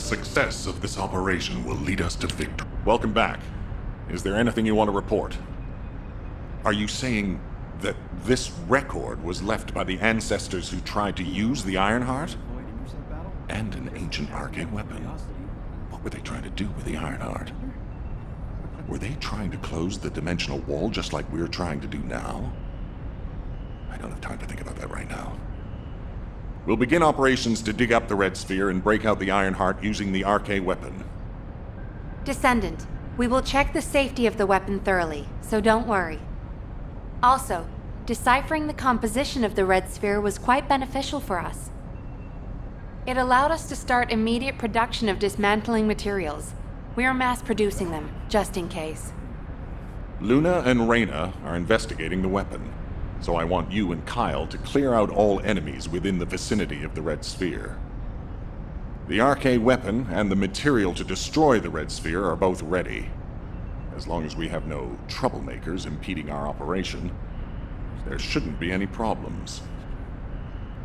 success of this operation will lead us to victory. Welcome back. Is there anything you want to report? Are you saying that this record was left by the ancestors who tried to use the Ironheart? And an ancient arcane weapon. What were they trying to do with the Ironheart? Were they trying to close the dimensional wall just like we're trying to do now? I don't have time to think about that right now. We'll begin operations to dig up the Red Sphere and break out the Ironheart using the arcane weapon. Descendant, we will check the safety of the weapon thoroughly, so don't worry. Also, deciphering the composition of the Red Sphere was quite beneficial for us. It allowed us to start immediate production of dismantling materials. We are mass producing them, just in case. Luna and Reyna are investigating the weapon, so I want you and Kyle to clear out all enemies within the vicinity of the Red Sphere. The arcane weapon and the material to destroy the Red Sphere are both ready. As long as we have no troublemakers impeding our operation, there shouldn't be any problems.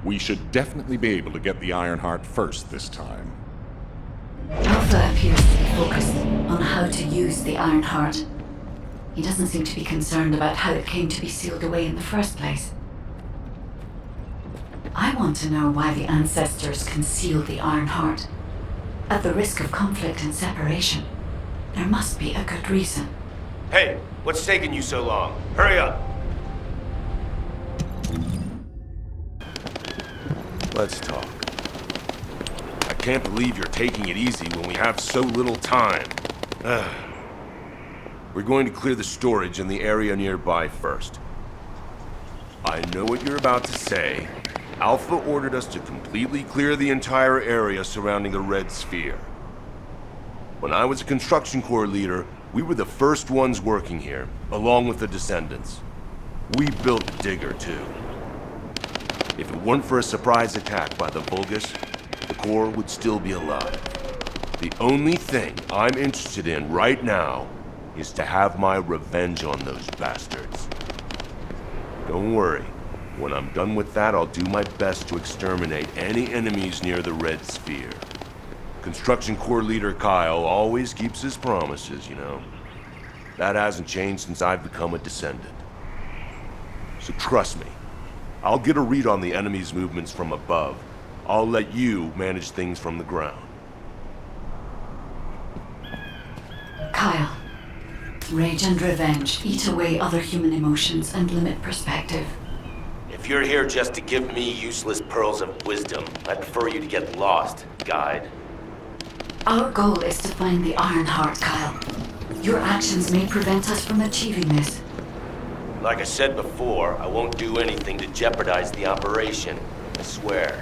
We should definitely be able to get the Ironheart first this time. Alpha appears to be focused on how to use the Ironheart. He doesn't seem to be concerned about how it came to be sealed away in the first place. I want to know why the ancestors concealed the Ironheart. At the risk of conflict and separation, there must be a good reason. Hey, what's taking you so long? Hurry up! Let's talk. I can't believe you're taking it easy when we have so little time. We're going to clear the storage in the area nearby first. I know what you're about to say. Alpha ordered us to completely clear the entire area surrounding the Red Sphere. When I was a construction corps leader, we were the first ones working here, along with the Descendants. We built the digger, too. If it weren't for a surprise attack by the Vulgus, the Corps would still be alive. The only thing I'm interested in right now is to have my revenge on those bastards. Don't worry. When I'm done with that, I'll do my best to exterminate any enemies near the Red Sphere. Construction Corps leader Kyle always keeps his promises, you know. That hasn't changed since I've become a Descendant. So trust me. I'll get a read on the enemy's movements from above. I'll let you manage things from the ground. Kyle, rage and revenge eat away other human emotions and limit perspective. If you're here just to give me useless pearls of wisdom, I'd prefer you to get lost, guide. Our goal is to find the Ironheart, Kyle. Your actions may prevent us from achieving this. Like I said before, I won't do anything to jeopardize the operation. I swear.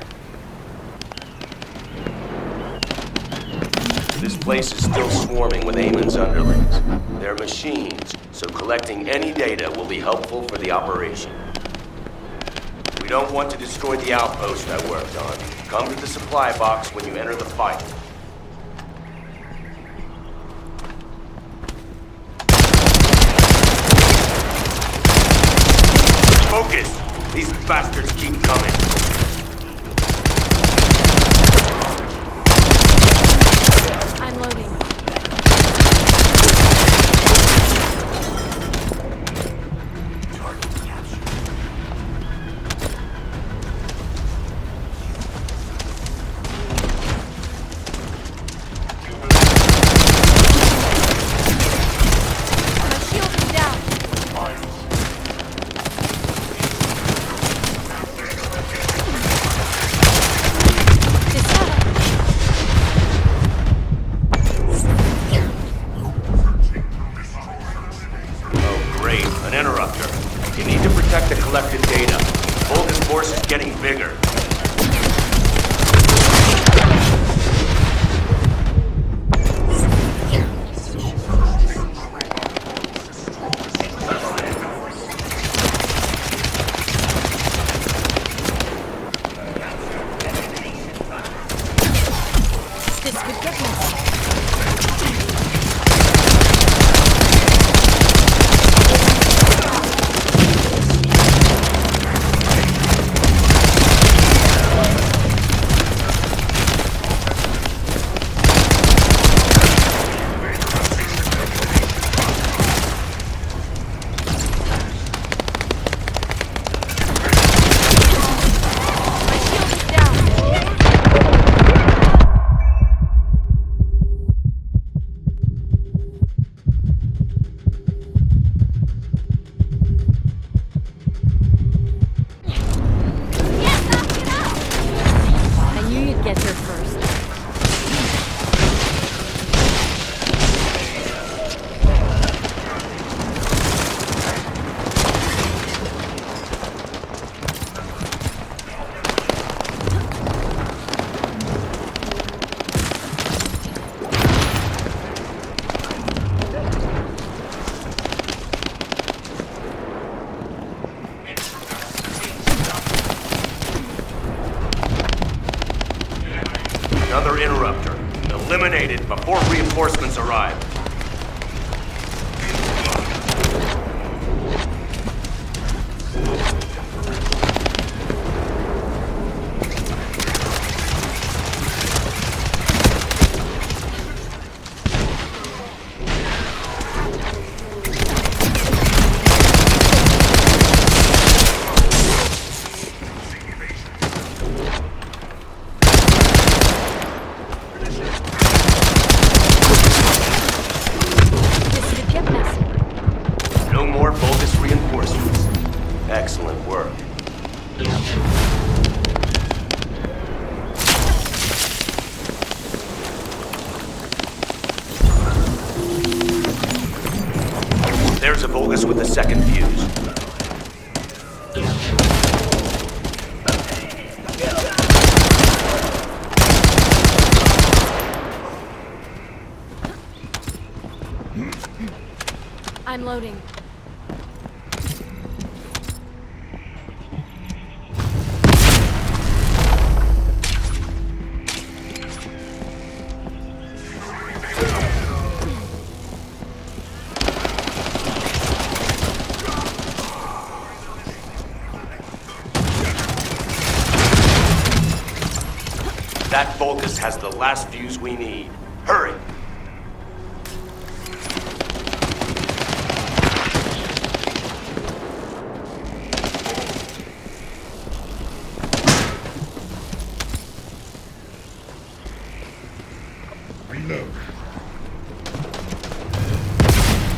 This place is still swarming with Eamon's underlings. They're machines, so collecting any data will be helpful for the operation. We don't want to destroy the outpost I worked on. Come to the supply box when you enter the fight. Focus! These bastards keep coming. I'm loading. My shield is down. get here first. Another interrupter. Eliminated before reinforcements arrive. No more bogus reinforcements. Excellent work. There's a bogus with the second fuse. I'm loading. That Vulgus has the last fuse we need. Hurry!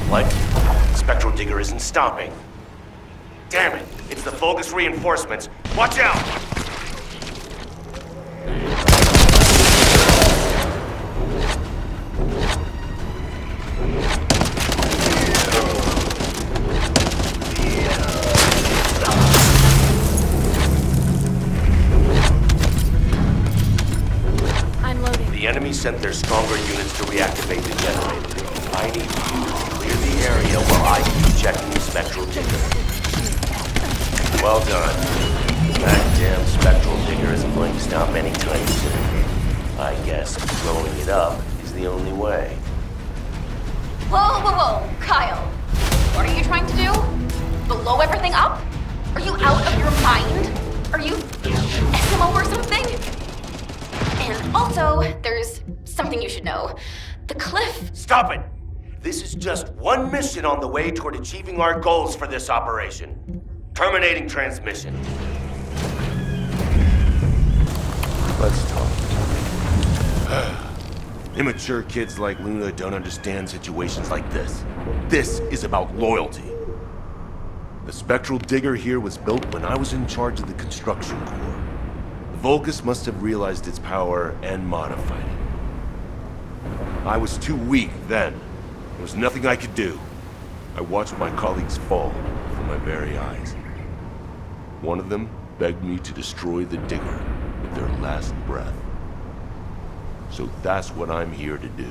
What? Spectral Digger isn't stopping. Damn it! It's the Vulgus reinforcements. Watch out! I'm loading. The enemy sent their stronger units to reactivate the generator. I need you to clear the area while I keep checking the Spectral Digger. Well done. That damn Spectral Digger isn't going to stop anytime soon. I guess blowing it up is the only way. Whoa, whoa, whoa, Kyle. What are you trying to do? Blow everything up? Are you out of your mind? Are you SMO or something? And also, there's something you should know. The cliff. Stop it! This is just one mission on the way toward achieving our goals for this operation. Terminating transmission. Let's talk. Immature kids like Luna don't understand situations like this. This is about loyalty. The Spectral Digger here was built when I was in charge of the construction corps. The Vulgus must have realized its power and modified it. I was too weak then. There was nothing I could do. I watched my colleagues fall before my very eyes. One of them begged me to destroy the Digger with their last breath. So that's what I'm here to do.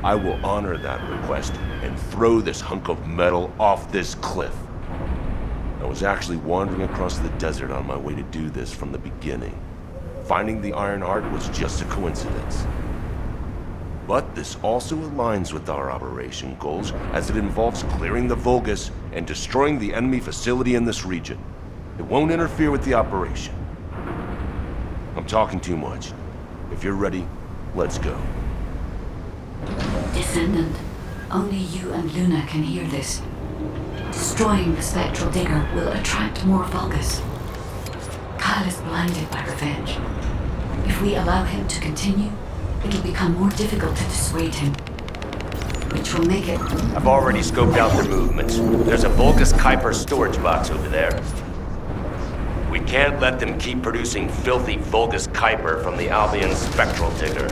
I will honor that request and throw this hunk of metal off this cliff. I was actually wandering across the desert on my way to do this from the beginning. Finding the Iron Heart was just a coincidence. But this also aligns with our operation goals, as it involves clearing the Vulgus and destroying the enemy facility in this region. It won't interfere with the operation. I'm talking too much. If you're ready, let's go. Descendant, only you and Luna can hear this. Destroying the Spectral Digger will attract more Vulgus. Kyle is blinded by revenge. If we allow him to continue, it'll become more difficult to dissuade him. Which will make it... I've already scoped out their movements. There's a Vulgus Kuiper storage box over there. We can't let them keep producing filthy Vulgus Kuiper from the Albion spectral digger.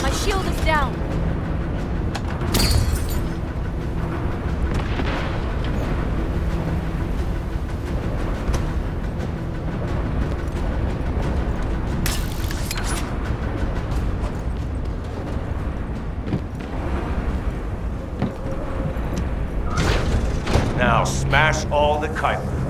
My shield is down. Now smash all the Kuiper.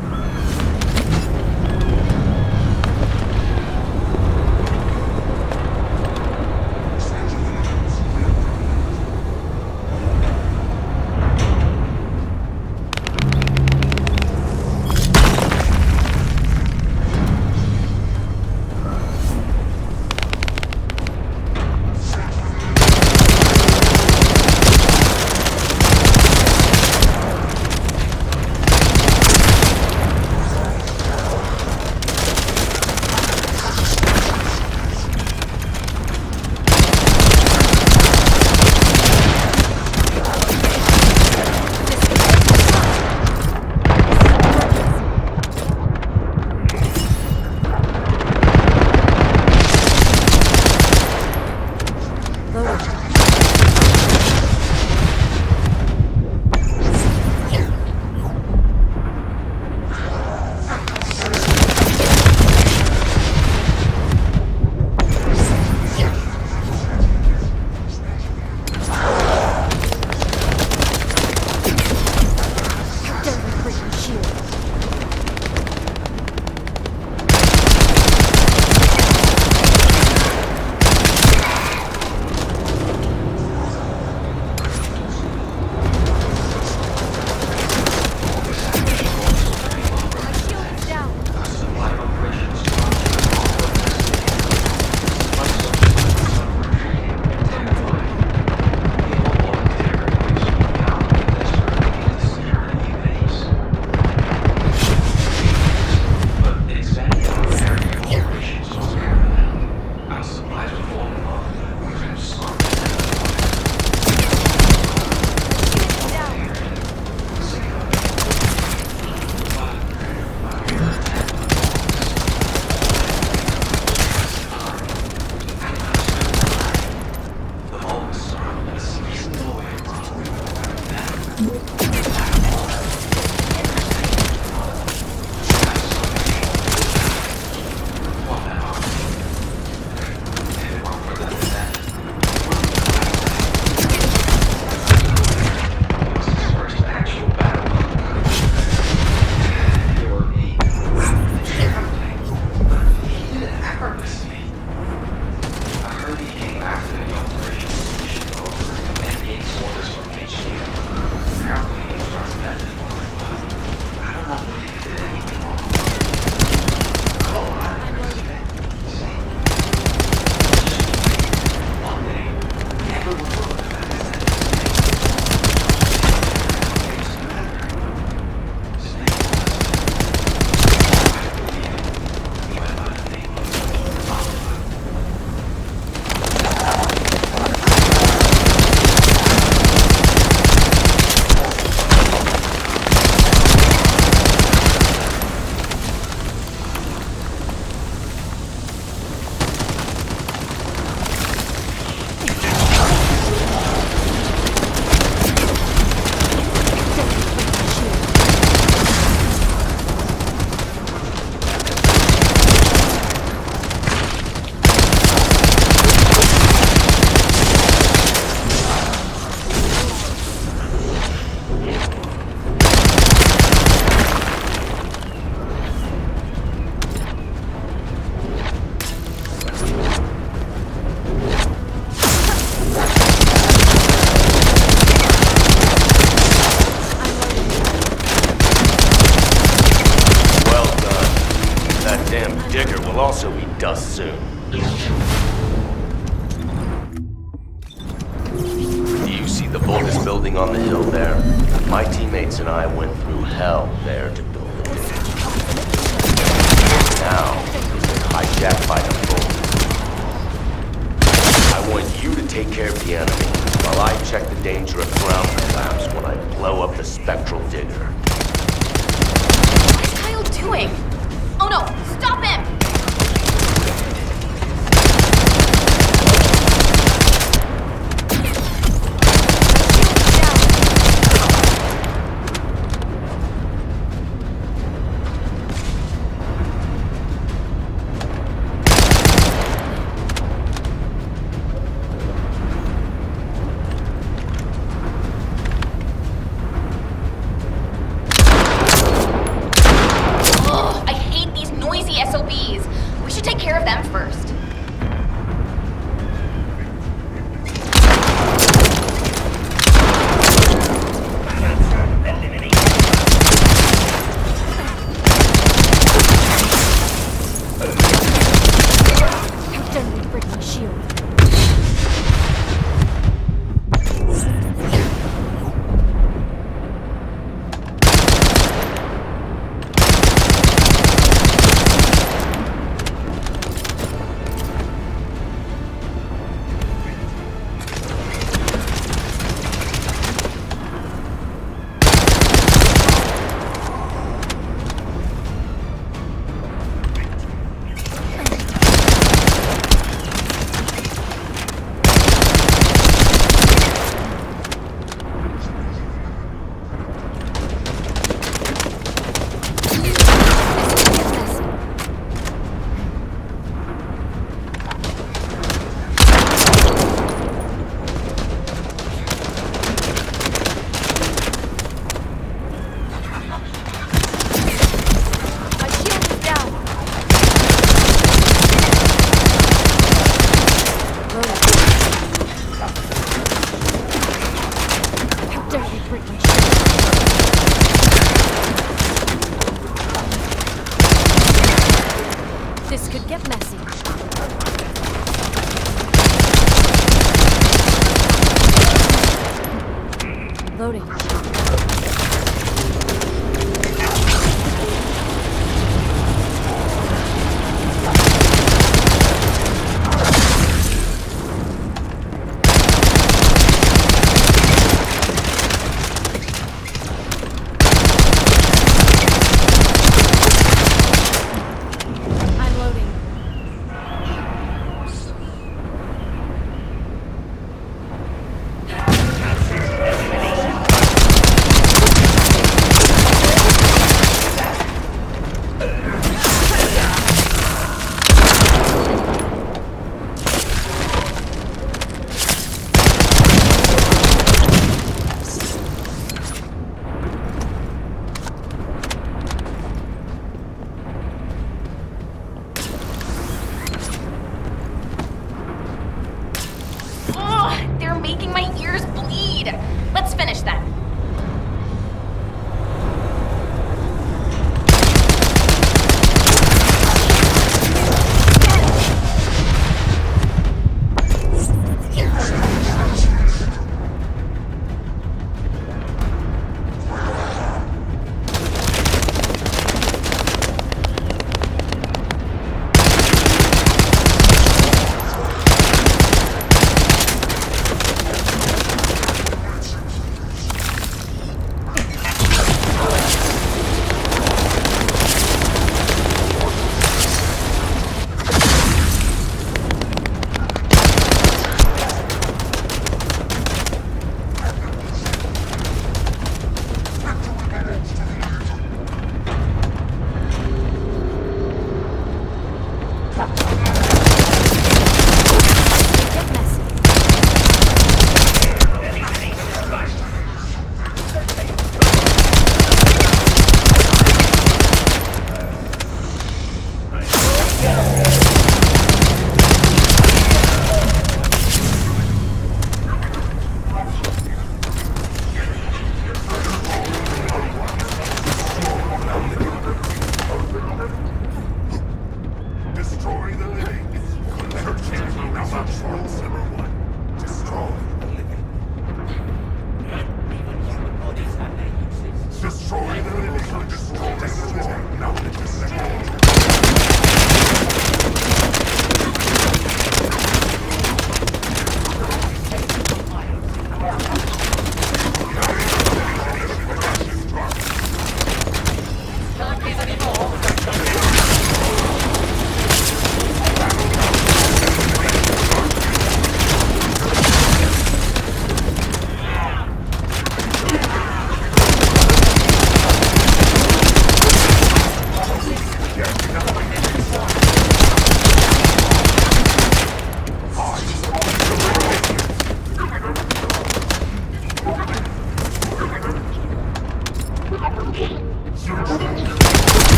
dust soon. Do you see the oldest building on the hill there. My teammates and I went through hell there to build it. Now, it's been hijacked by the bulls. I want you to take care of the enemy, while I check the danger of ground collapse when I blow up the spectral digger. What is Kyle doing? Oh no, stop him! Ugh, I hate these noisy SOBs. We should take care of them first. How dare you break my shield? My shield is down. How dare you break my shield? This could get messy. Loading. I'm loading.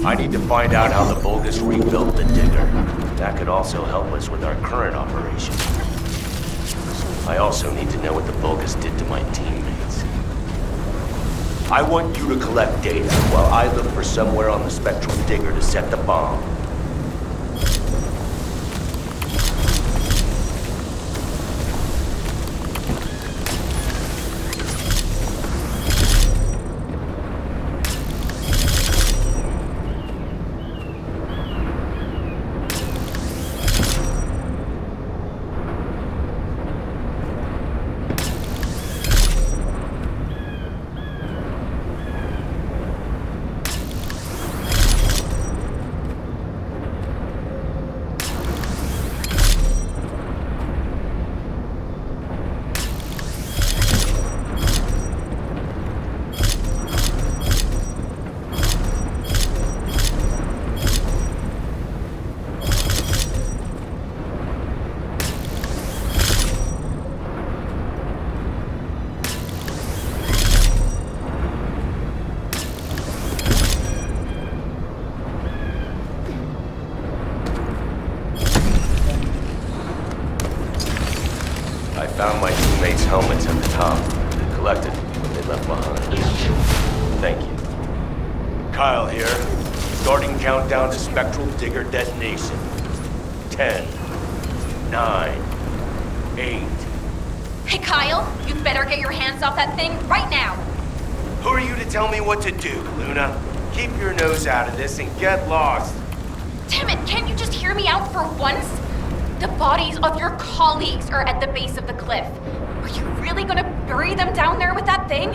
I need to find out how the Vulgus rebuilt the digger. That could also help us with our current operation. I also need to know what the Vulgus did to my teammates. I want you to collect data while I look for somewhere on the spectral digger to set the bomb. I found my teammates' helmets at the top. Collected what they left behind. Thank you. Kyle here. Starting countdown to spectral digger detonation. 10, 9, 8. Hey, Kyle, you better get your hands off that thing right now. Who are you to tell me what to do, Luna? Keep your nose out of this and get lost. Damn it, can't you just hear me out for once? The bodies of your colleagues are at the base of the cliff. Are you really gonna bury them down there with that thing?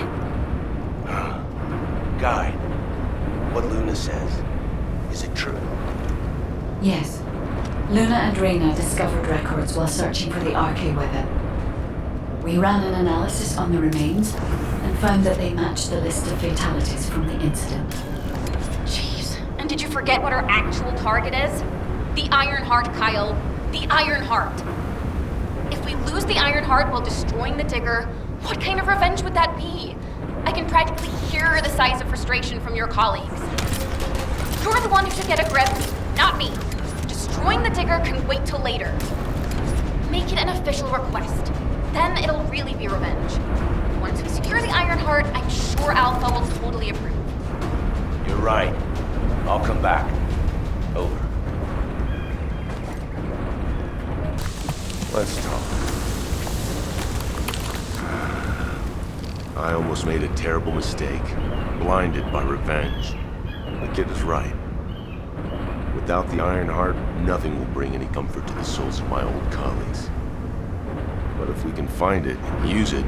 Guy, what Luna says, is it true? Yes. Luna and Reyna discovered records while searching for the RK weapon. We ran an analysis on the remains and found that they matched the list of fatalities from the incident. Jeez, and did you forget what our actual target is? The Iron Heart, Kyle. The Iron Heart. If we lose the Iron Heart while destroying the digger, what kind of revenge would that be? I can practically hear the sighs of frustration from your colleagues. You're the one who should get a grip, not me. Destroying the digger can wait till later. Make it an official request. Then it'll really be revenge. Once we secure the Iron Heart, I'm sure Alpha will totally approve. You're right. I'll come back. Over. Let's talk. I almost made a terrible mistake. Blinded by revenge. The kid is right. Without the Iron Heart, nothing will bring any comfort to the souls of my old colleagues. But if we can find it and use it,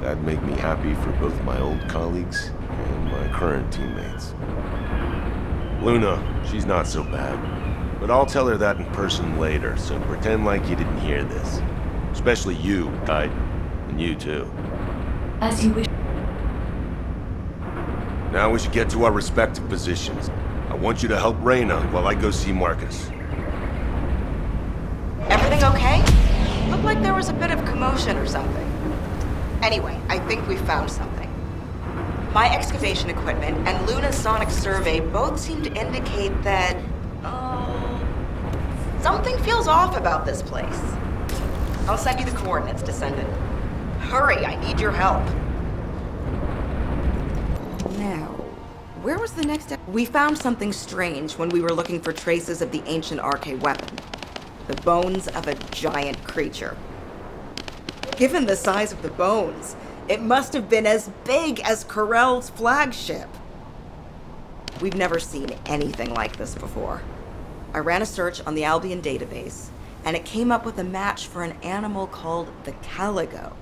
that'd make me happy for both my old colleagues and my current teammates. Luna, she's not so bad. But I'll tell her that in person later, so pretend like you didn't hear this. Especially you, Kite. And you too. As you wish. Now we should get to our respective positions. I want you to help Reyna while I go see Marcus. Everything okay? Looked like there was a bit of commotion or something. Anyway, I think we found something. My excavation equipment and Luna's sonic survey both seem to indicate that... something feels off about this place. I'll send you the coordinates, Descendant. Hurry, I need your help. Now, where was the next step? We found something strange when we were looking for traces of the ancient RK weapon. The bones of a giant creature. Given the size of the bones, it must have been as big as Corell's flagship. We've never seen anything like this before. I ran a search on the Albion database, and it came up with a match for an animal called the caligo.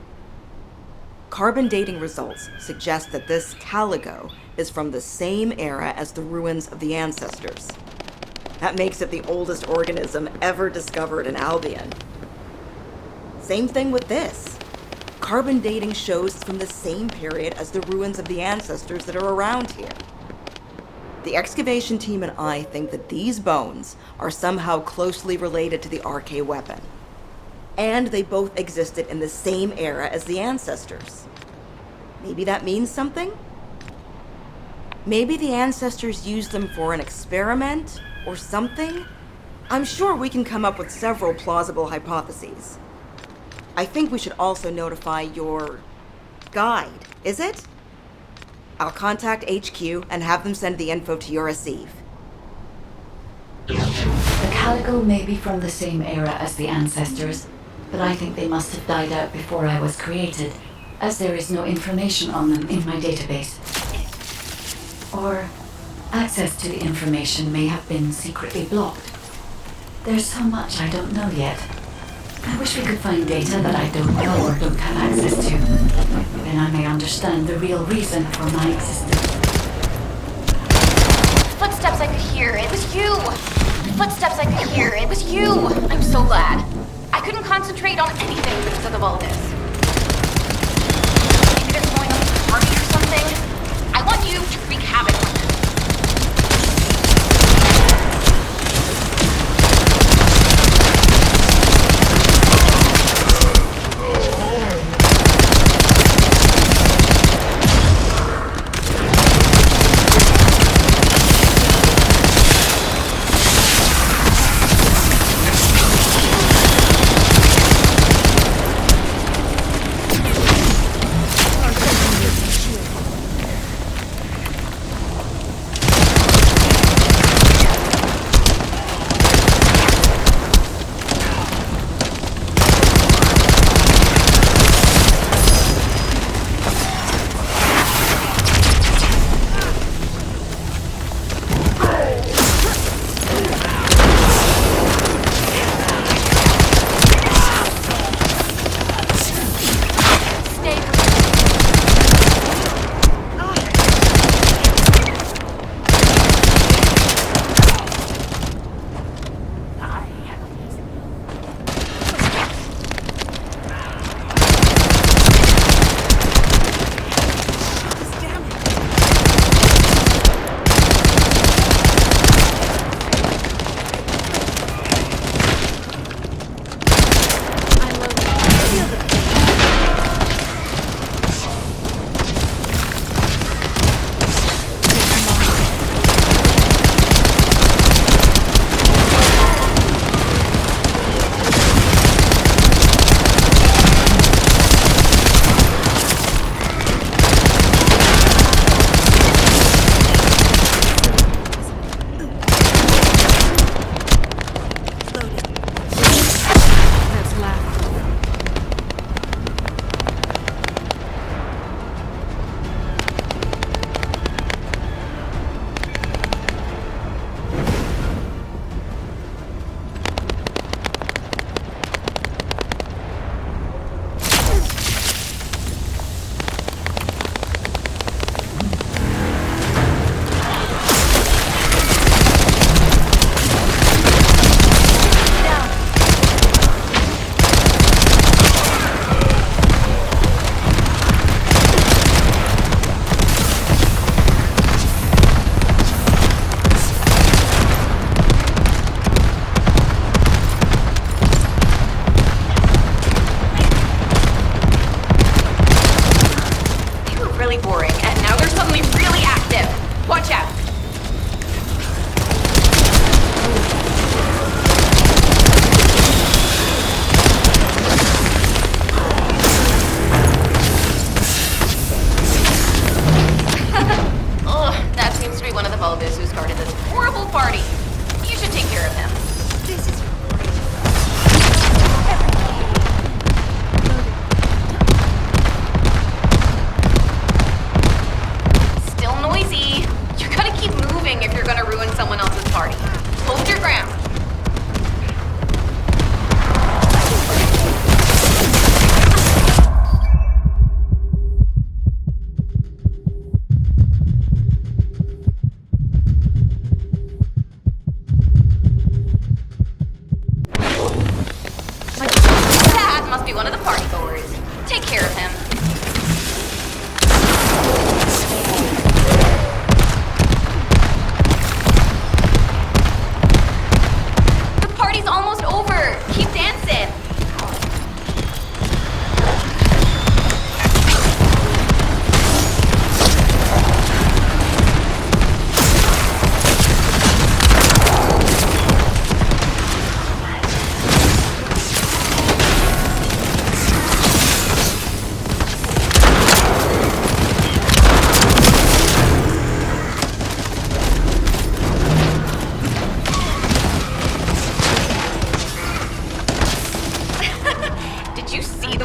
Carbon dating results suggest that this caligo is from the same era as the ruins of the ancestors. That makes it the oldest organism ever discovered in Albion. Same thing with this. Carbon dating shows it's from the same period as the ruins of the ancestors that are around here. The excavation team and I think that these bones are somehow closely related to the RK weapon. And they both existed in the same era as the ancestors. Maybe that means something? Maybe the ancestors used them for an experiment or something? I'm sure we can come up with several plausible hypotheses. I think we should also notify your guide, is it? I'll contact HQ and have them send the info to your receive. The Calico may be from the same era as the ancestors, but I think they must have died out before I was created, as there is no information on them in my database. Or access to the information may have been secretly blocked. There's so much I don't know yet. I wish we could find data that I don't know or don't have access to. Then I may understand the real reason for my existence. Footsteps I could hear. It was you. Footsteps I could hear. It was you. I'm so glad. I couldn't concentrate on anything because of all this. Maybe they're going on a party or something. I want you to wreak havoc on them.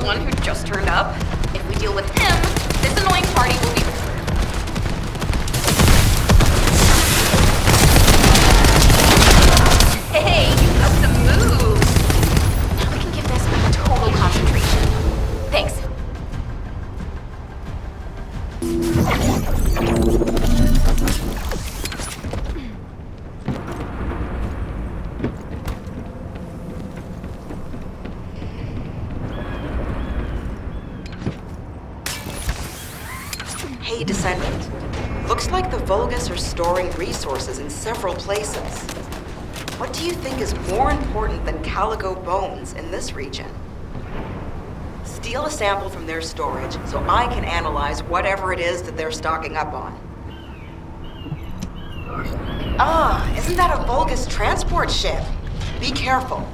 one who just turned up. If we deal with him, this annoying party will be over. Hey, you got some moves. Now we can give this my total concentration. Thanks. Hey, Descendant. Looks like the Vulgus are storing resources in several places. What do you think is more important than calico bones in this region? Steal a sample from their storage so I can analyze whatever it is that they're stocking up on. Ah, isn't that a Vulgus transport ship? Be careful.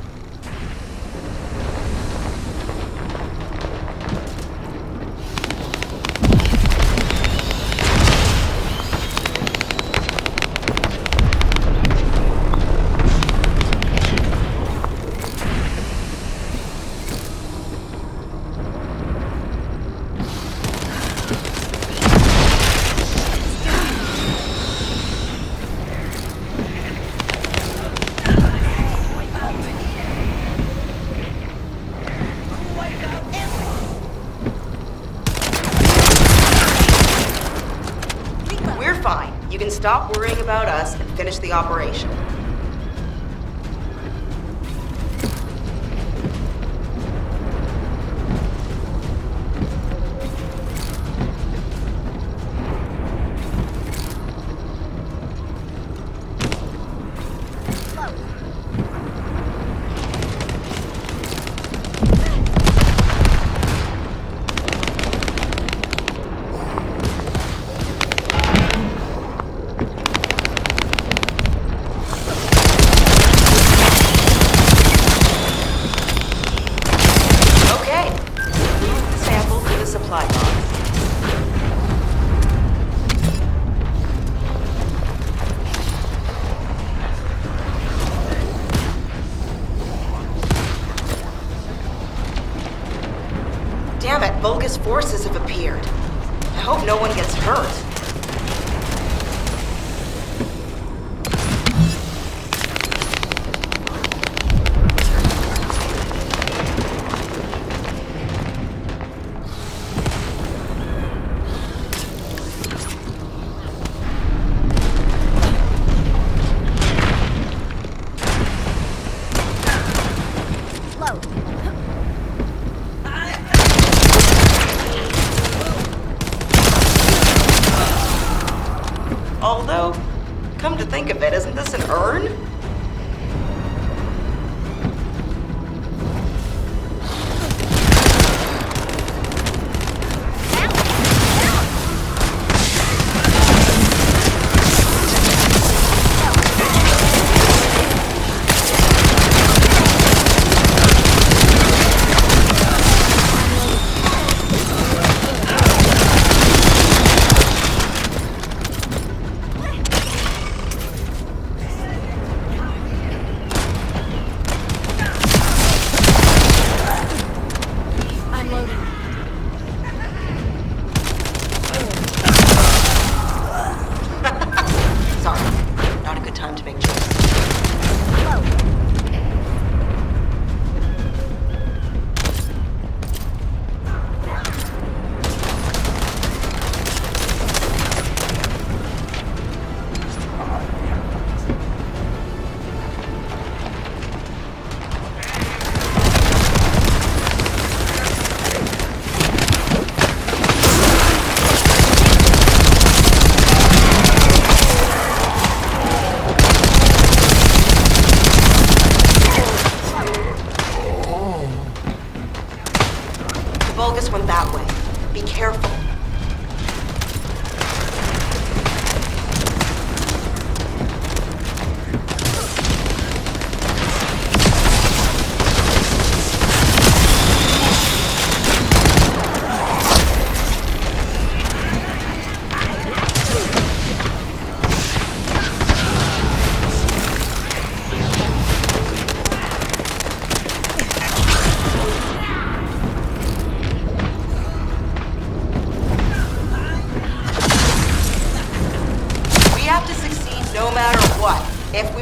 We're fine. You can stop worrying about us and finish the operation. Supply box. Damn it, Vulgus forces have appeared. I hope no one gets hurt. Although, come to think of it, isn't this an urn? Time to make choices. Vulgus went that way. Be careful.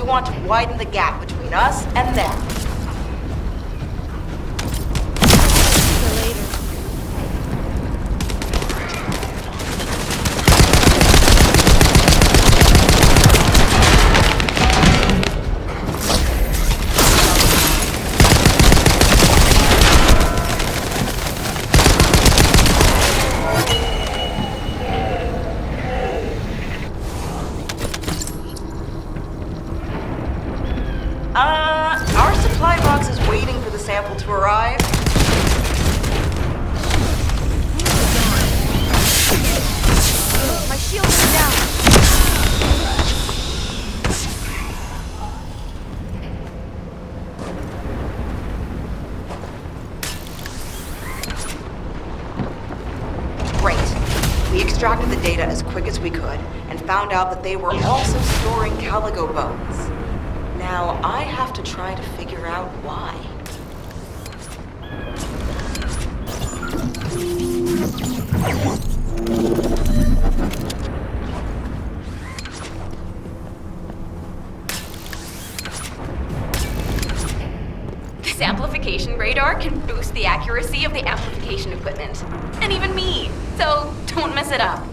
want to widen the gap between us and them. See you later. Our supply box is waiting for the sample to arrive. My shield is down. Great. We extracted the data as quick as we could and found out that they were also storing calico bones. Now, I have to try to figure out why. This amplification radar can boost the accuracy of the amplification equipment. And even me. So don't mess it up.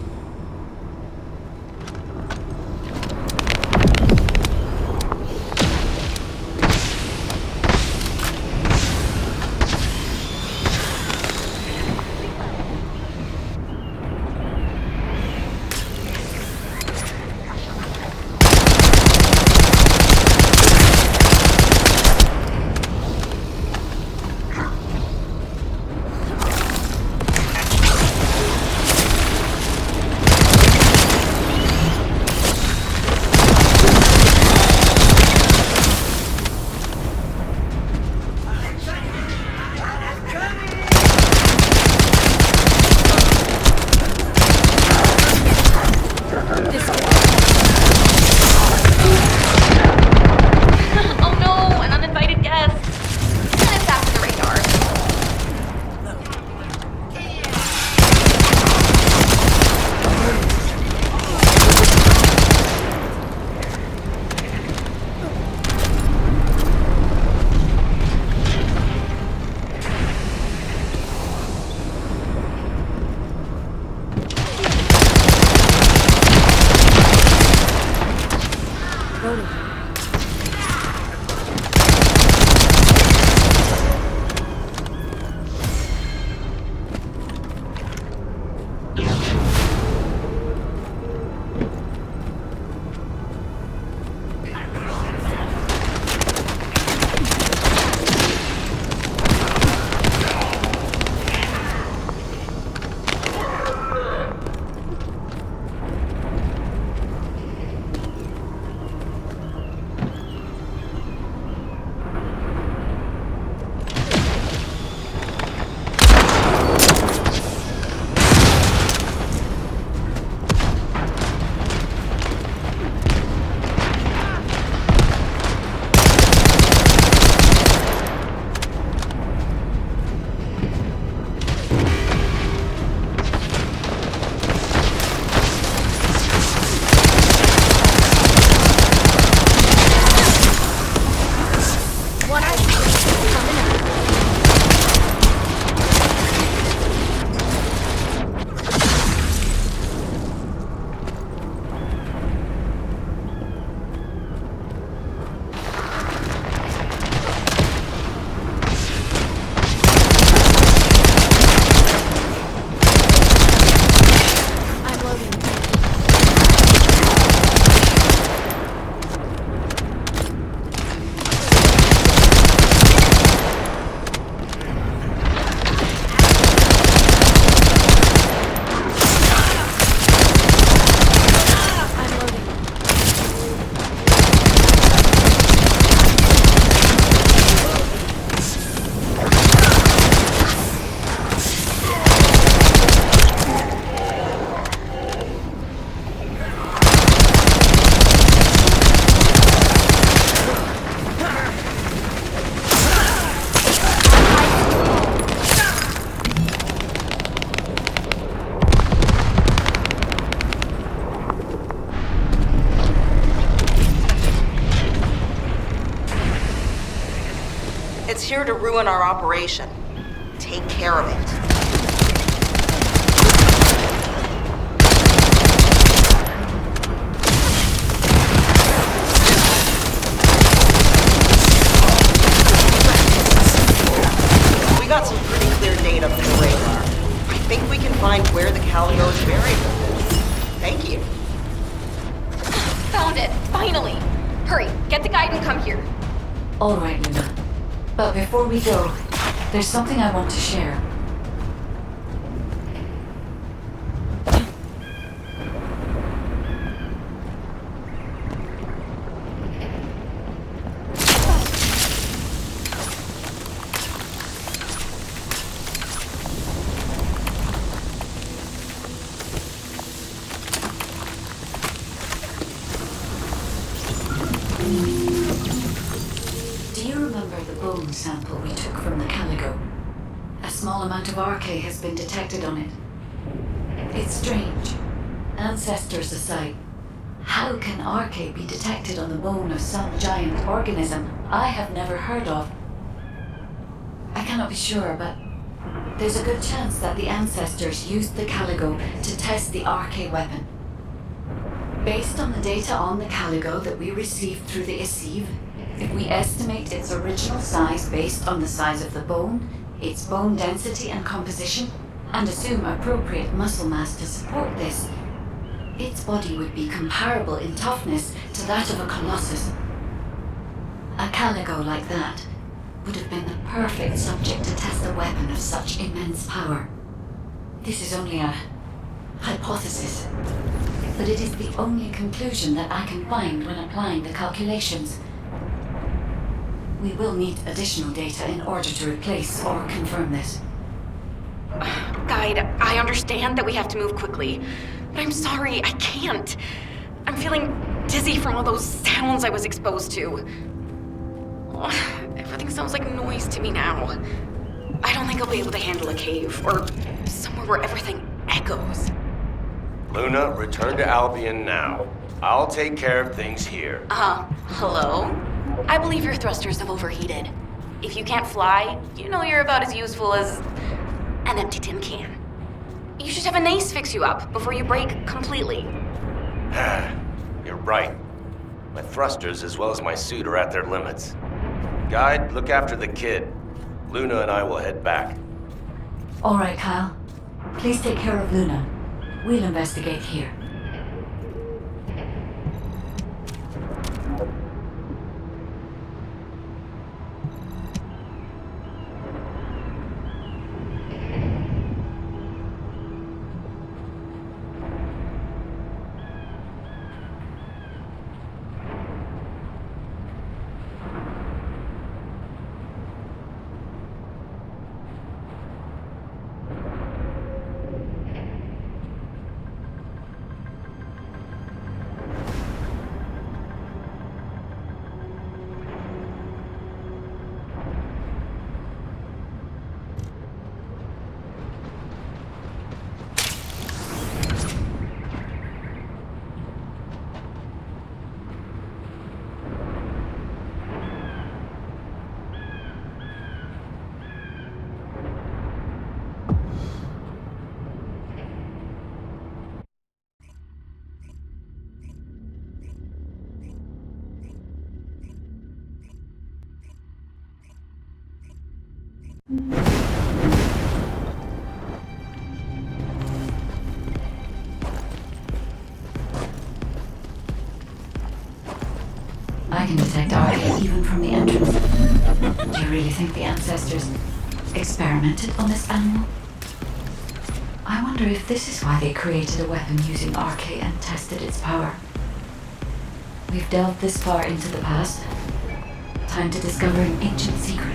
to ruin our operation. Take care of it. We got some pretty clear data from the radar. I think we can find where the Caligo is buried. Thank you. Found it, finally. Hurry, get the guide and come here. All right, Luna. But before we go, there's something I want to share. Do you remember the bone sample we took from the Caligo? A small amount of RK has been detected on it. It's strange. Ancestors aside, how can RK be detected on the bone of some giant organism I have never heard of? I cannot be sure, but there's a good chance that the ancestors used the Caligo to test the RK weapon. Based on the data on the Caligo that we received through the Isiv, if we estimate its original size based on the size of the bone, its bone density and composition, and assume appropriate muscle mass to support this, its body would be comparable in toughness to that of a colossus. A Caligo like that would have been the perfect subject to test a weapon of such immense power. This is only a hypothesis, but it is the only conclusion that I can find when applying the calculations. We will need additional data in order to replace or confirm this. Guide, I understand that we have to move quickly, but I'm sorry, I can't. I'm feeling dizzy from all those sounds I was exposed to. Everything sounds like noise to me now. I don't think I'll be able to handle a cave, or somewhere where everything echoes. Luna, return to Albion now. I'll take care of things here. Hello? I believe your thrusters have overheated. If you can't fly, you know you're about as useful as an empty tin can. You should have an ace fix you up before you break completely. You're right. My thrusters as well as my suit are at their limits. Guide, look after the kid. Luna and I will head back. All right, Kyle. Please take care of Luna. We'll investigate here. I can detect RK even from the entrance. Do you really think the ancestors experimented on this animal? I wonder if this is why they created a weapon using RK and tested its power. We've delved this far into the past. Time to discover an ancient secret.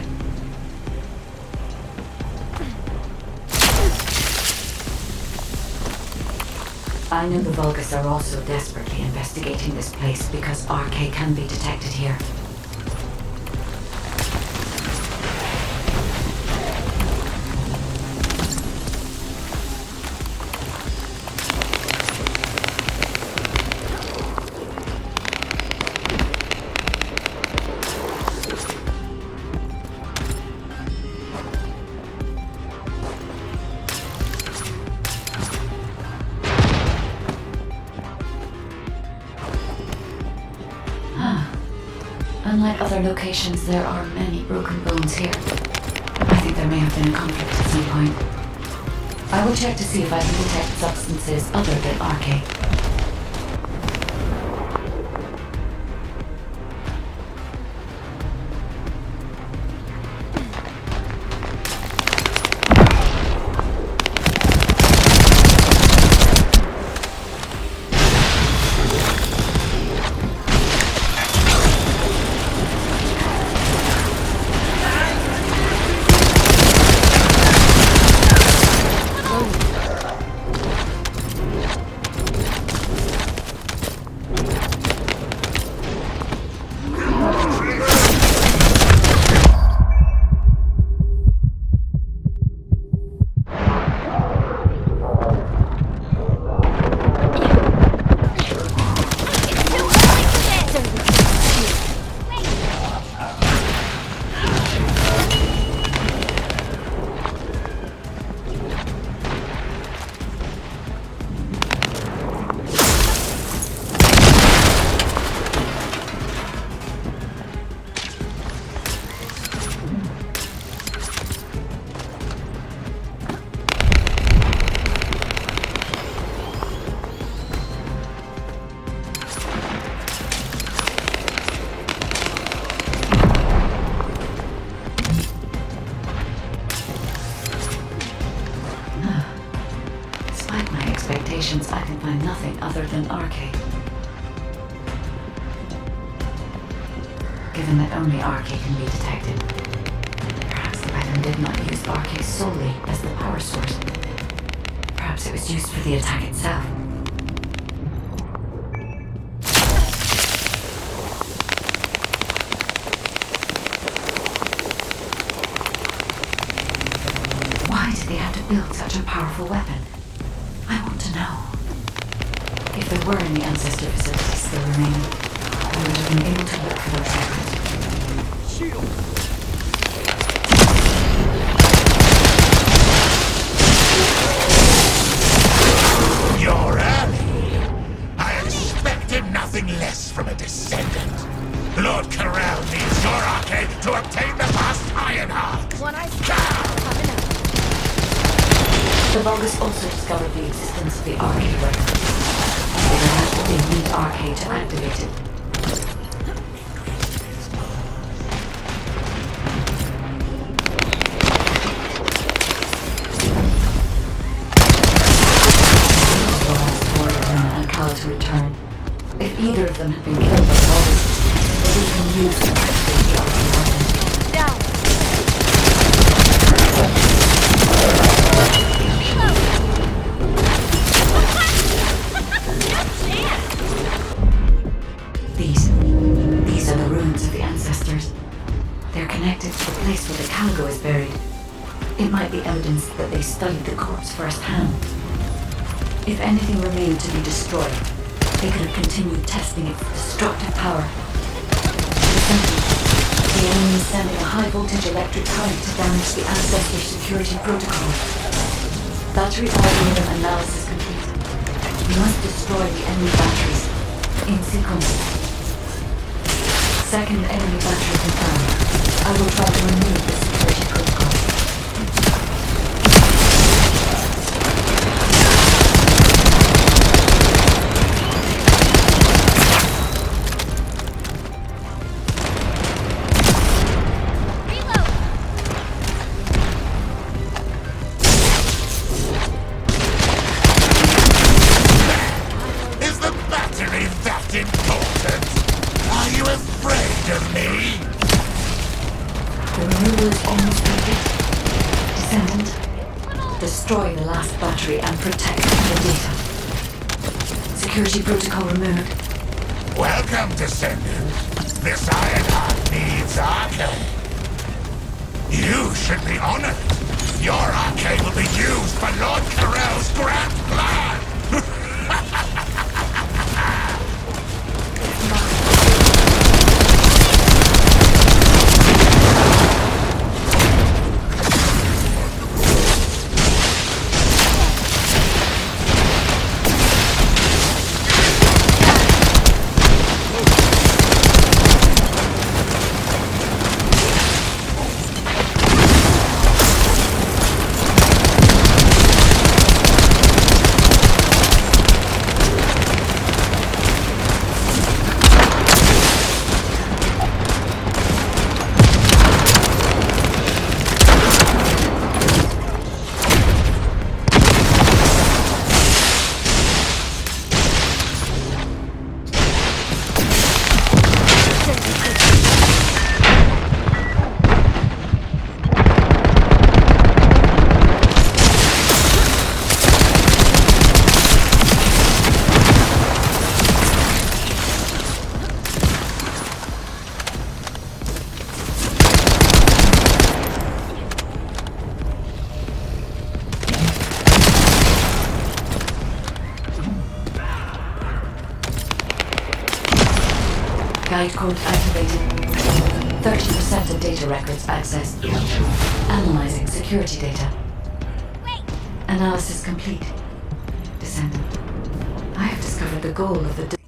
I know the Vulgus are also desperately investigating this place because RK can be detected here. Unlike other locations, there are many broken bones here. I think there may have been a conflict at some point. I will check to see if I can detect substances other than arcane. I can find nothing other than arcade. Given that only arcade can be detected, perhaps the weapon did not use arcade solely as the power source. Perhaps it was used for the attack itself. Why did they have to build such a powerful weapon? I want to know. If there were any ancestor facilities still remaining, I would have been able to look for those records. Shield! You're early. I expected nothing less from a Descendant. Lord Corel needs your arcade to obtain the vast Ironheart. One I coming up. The Vulgus also discovered the existence of the arcade weapon. They will have to need arcade to activate it. To return. If either of them had been killed by Vulgus, they would have been used to activate the arcade weapon. Down. These are the ruins of the ancestors. They're connected to the place where the Caligo is buried. It might be evidence that they studied the corpse firsthand. If anything remained to be destroyed, they could have continued testing its destructive power. The enemy is sending a high-voltage electric current to damage the ancestor security protocol. Battery algorithm analysis complete. We must destroy the enemy batteries in sequence. Second enemy battery confirmed. I will try to remove the security protocol. Destroy the last battery and protect the data. Security protocol removed. Welcome, Descendant. This Ironheart needs arcade. You should be honored. Your arcade will be used for Lord Corel's grand plan. Riot code activated. 30% of data records accessed. Analyzing security data. Analysis complete. Descendant. I have discovered the goal of the